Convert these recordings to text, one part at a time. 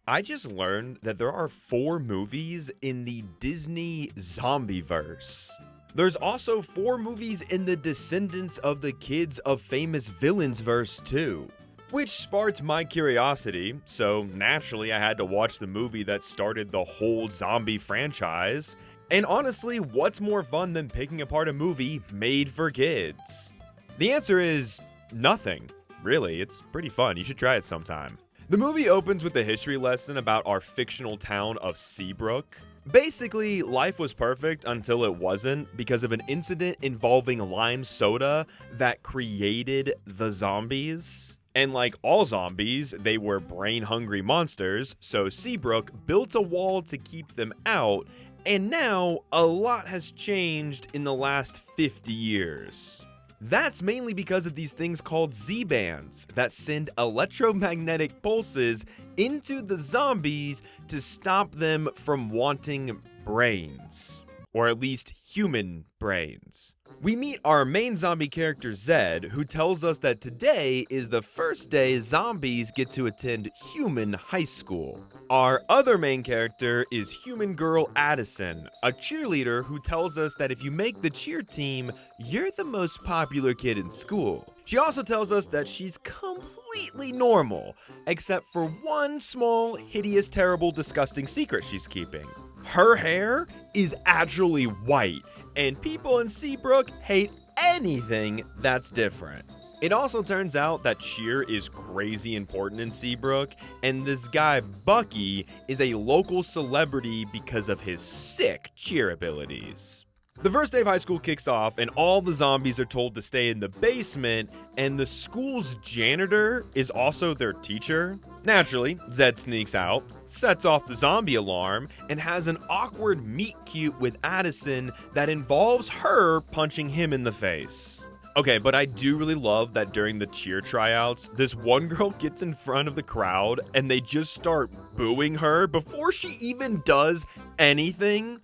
I just learned that there are 4 movies in the Disney Zombieverse. There's also 4 movies in the Descendants of the Kids of Famous Villains verse too, which sparked my curiosity, so naturally I had to watch the movie that started the whole zombie franchise. And honestly, what's more fun than picking apart a movie made for kids? The answer is nothing. Really, it's pretty fun. You should try it sometime. The movie opens with a history lesson about our fictional town of Seabrook. Basically, life was perfect until it wasn't because of an incident involving lime soda that created the zombies. And like all zombies, they were brain-hungry monsters, so Seabrook built a wall to keep them out, and now a lot has changed in the last 50 years. That's mainly because of these things called Z-bands that send electromagnetic pulses into the zombies to stop them from wanting brains, or at least human brains. We meet our main zombie character Zed, who tells us that today is the first day zombies get to attend human high school. Our other main character is human girl Addison, a cheerleader who tells us that if you make the cheer team, you're the most popular kid in school. She also tells us that she's completely normal, except for one small, hideous, terrible, disgusting secret she's keeping. Her hair is actually white, and people in Seabrook hate anything that's different. It also turns out that cheer is crazy important in Seabrook, and this guy Bucky is a local celebrity because of his sick cheer abilities. The first day of high school kicks off, and all the zombies are told to stay in the basement, and the school's janitor is also their teacher. Naturally, Zed sneaks out, sets off the zombie alarm, and has an awkward meet-cute with Addison that involves her punching him in the face. Okay, but I do really love that during the cheer tryouts, this one girl gets in front of the crowd, and they just start booing her before she even does anything.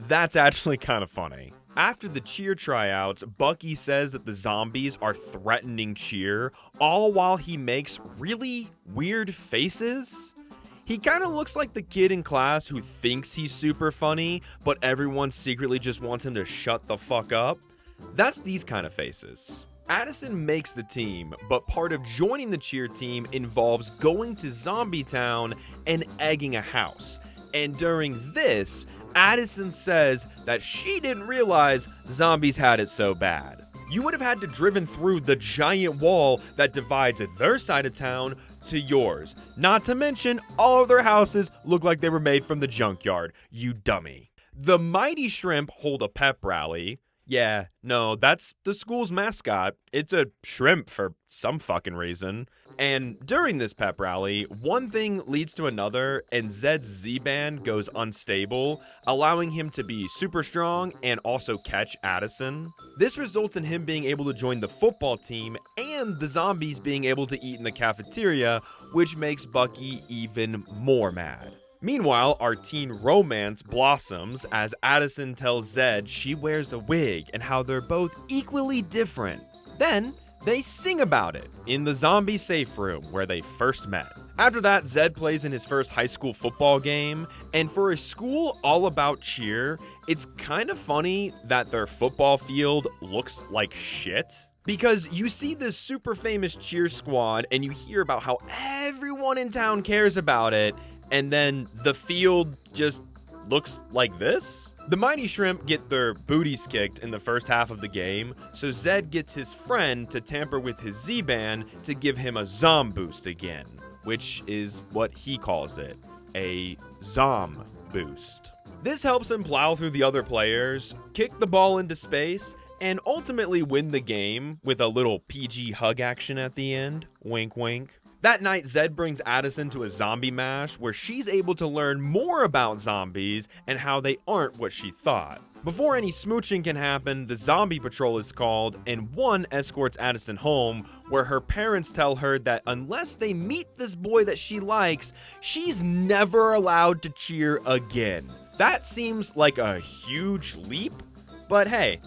That's actually kind of funny. After the cheer tryouts, Bucky says that the zombies are threatening cheer, all while he makes really weird faces. He kind of looks like the kid in class who thinks he's super funny, but everyone secretly just wants him to shut the fuck up. That's these kind of faces. Addison makes the team, but part of joining the cheer team involves going to Zombie Town and egging a house. And during this, Addison says that she didn't realize zombies had it so bad. You would have had to driven through the giant wall that divides their side of town to yours. Not to mention, all of their houses look like they were made from the junkyard, you dummy. The Mighty Shrimp hold a pep rally. Yeah, no, that's the school's mascot. It's a shrimp for some fucking reason. And during this pep rally, one thing leads to another, and Zed's Z-band goes unstable, allowing him to be super strong and also catch Addison. This results in him being able to join the football team and the zombies being able to eat in the cafeteria, which makes Bucky even more mad. Meanwhile, our teen romance blossoms as Addison tells Zed she wears a wig and how they're both equally different. Then, they sing about it in the zombie safe room where they first met. After that, Zed plays in his first high school football game, and for a school all about cheer, it's kind of funny that their football field looks like shit. Because you see this super famous cheer squad and you hear about how everyone in town cares about it, and then the field just looks like this? The Mighty Shrimp get their booties kicked in the first half of the game, so Zed gets his friend to tamper with his Z-band to give him a Zom boost again, which is what he calls it, a Zom boost. This helps him plow through the other players, kick the ball into space, and ultimately win the game with a little PG hug action at the end, wink wink. That night, Zed brings Addison to a zombie mash where she's able to learn more about zombies and how they aren't what she thought. Before any smooching can happen, the zombie patrol is called, and one escorts Addison home, where her parents tell her that unless they meet this boy that she likes, she's never allowed to cheer again. That seems like a huge leap, But hey,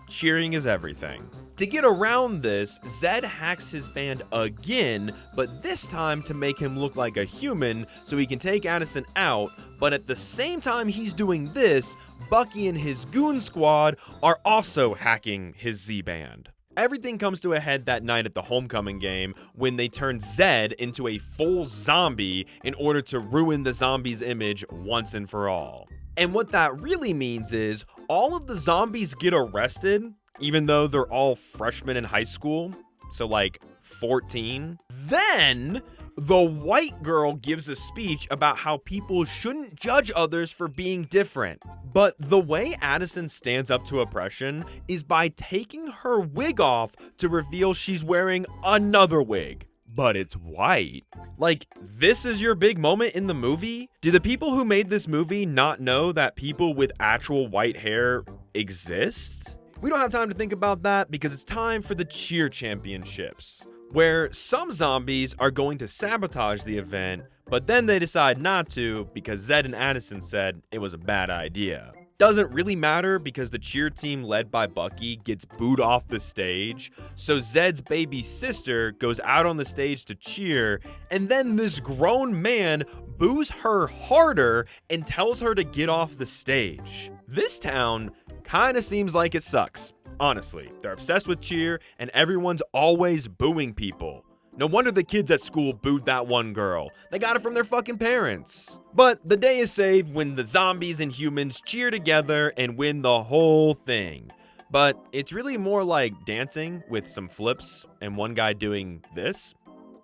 cheering is everything. To get around this, Zed hacks his band again, but this time to make him look like a human so he can take Addison out, but at the same time he's doing this, Bucky and his goon squad are also hacking his Z-Band. Everything comes to a head that night at the homecoming game when they turn Zed into a full zombie in order to ruin the zombie's image once and for all. And what that really means is all of the zombies get arrested, even though they're all freshmen in high school, so like 14. Then the white girl gives a speech about how people shouldn't judge others for being different. But the way Addison stands up to oppression is by taking her wig off to reveal she's wearing another wig. But it's white. Like, this is your big moment in the movie? Do the people who made this movie not know that people with actual white hair exist? We don't have time to think about that because it's time for the cheer championships, where some zombies are going to sabotage the event, but then they decide not to because Zed and Addison said it was a bad idea. Doesn't really matter because the cheer team led by Bucky gets booed off the stage, so Zed's baby sister goes out on the stage to cheer, and then this grown man boos her harder and tells her to get off the stage. This town kinda seems like it sucks. Honestly, they're obsessed with cheer and everyone's always booing people. No wonder the kids at school booed that one girl. They got it from their fucking parents. But the day is saved when the zombies and humans cheer together and win the whole thing. But it's really more like dancing with some flips and one guy doing this,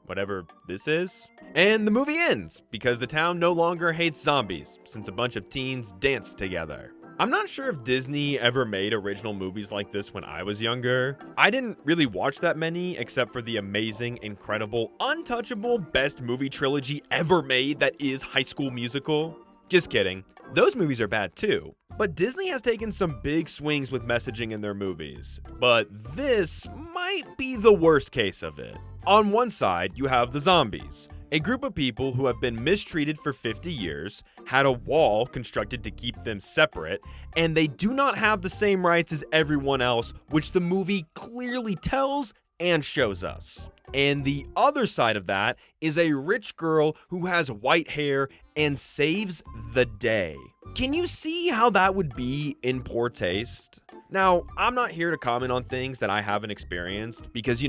whatever this is. And the movie ends because the town no longer hates zombies since a bunch of teens dance together. I'm not sure if Disney ever made original movies like this when I was younger. I didn't really watch that many except for the amazing, incredible, untouchable best movie trilogy ever made that is High School Musical. Just kidding. Those movies are bad too. But Disney has taken some big swings with messaging in their movies. But this might be the worst case of it. On one side, you have the zombies. A group of people who have been mistreated for 50 years, had a wall constructed to keep them separate, and they do not have the same rights as everyone else, which the movie clearly tells and shows us. And the other side of that is a rich girl who has white hair and saves the day. Can you see how that would be in poor taste? Now, I'm not here to comment on things that I haven't experienced because,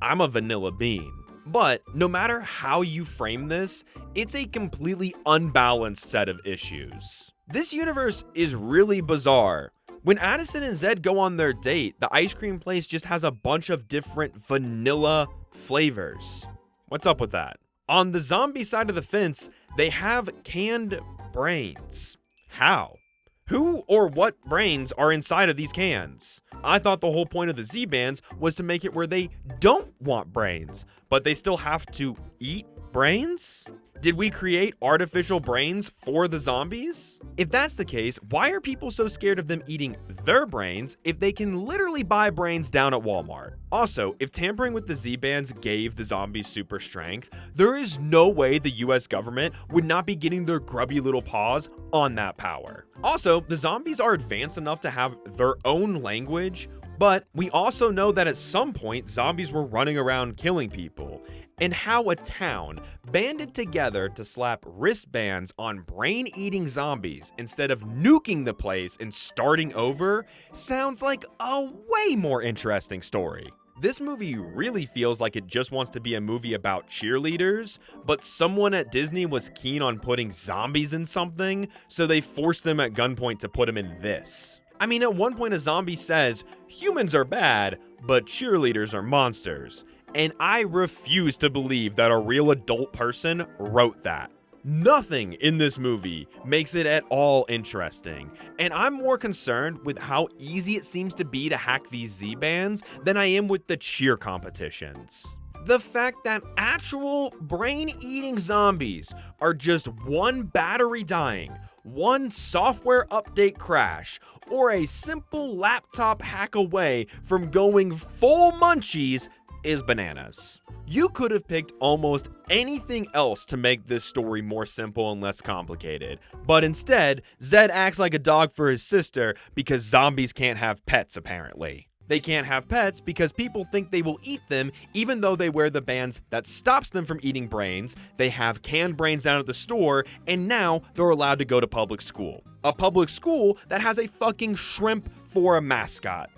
I'm a vanilla bean. But no matter how you frame this, it's a completely unbalanced set of issues. This universe is really bizarre. When Addison and Zed go on their date, the ice cream place just has a bunch of different vanilla flavors. What's up with that? On the zombie side of the fence, they have canned brains. How? Who or what brains are inside of these cans? I thought the whole point of the Z-Bands was to make it where they don't want brains, but they still have to eat brains? Did we create artificial brains for the zombies? If that's the case, why are people so scared of them eating their brains if they can literally buy brains down at Walmart? Also, if tampering with the Z-Bands gave the zombies super strength, there is no way the US government would not be getting their grubby little paws on that power. Also, the zombies are advanced enough to have their own language, but we also know that at some point zombies were running around killing people, and how a town banded together to slap wristbands on brain-eating zombies instead of nuking the place and starting over sounds like a way more interesting story. This movie really feels like it just wants to be a movie about cheerleaders, but someone at Disney was keen on putting zombies in something, so they forced them at gunpoint to put them in this. I mean, at one point a zombie says, humans are bad, but cheerleaders are monsters. And I refuse to believe that a real adult person wrote that. Nothing in this movie makes it at all interesting, and I'm more concerned with how easy it seems to be to hack these Z-Bands than I am with the cheer competitions. The fact that actual brain-eating zombies are just one battery dying, one software update crash, or a simple laptop hack away from going full munchies is bananas. You could have picked almost anything else to make this story more simple and less complicated, but instead, Zed acts like a dog for his sister because zombies can't have pets apparently. They can't have pets because people think they will eat them even though they wear the bands that stops them from eating brains, they have canned brains down at the store, and now they're allowed to go to public school. A public school that has a fucking shrimp for a mascot.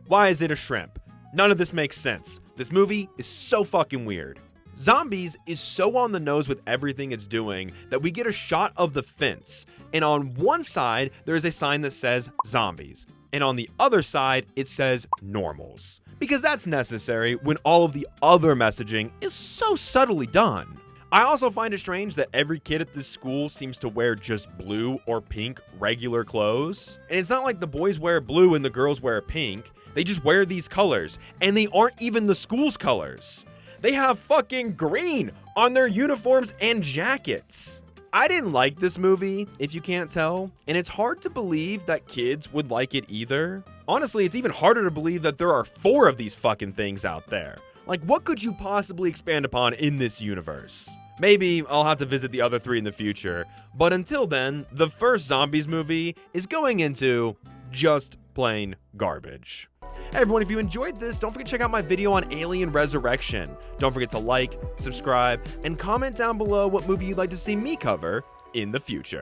Why is it a shrimp? None of this makes sense. This movie is so fucking weird. Zombies is so on the nose with everything it's doing that we get a shot of the fence, and on one side there is a sign that says zombies, and on the other side it says normals, because that's necessary when all of the other messaging is so subtly done. I also find it strange that every kid at this school seems to wear just blue or pink regular clothes, and it's not like the boys wear blue and the girls wear pink. They just wear these colors, and they aren't even the school's colors. They have fucking green on their uniforms and jackets. I didn't like this movie, if you can't tell, and it's hard to believe that kids would like it either. Honestly, it's even harder to believe that there are 4 of these fucking things out there. Like, what could you possibly expand upon in this universe? Maybe I'll have to visit the other 3 in the future, but until then, the first Zombies movie is going into just plain garbage. Hey everyone, if you enjoyed this, don't forget to check out my video on Alien Resurrection. Don't forget to like, subscribe, and comment down below what movie you'd like to see me cover in the future.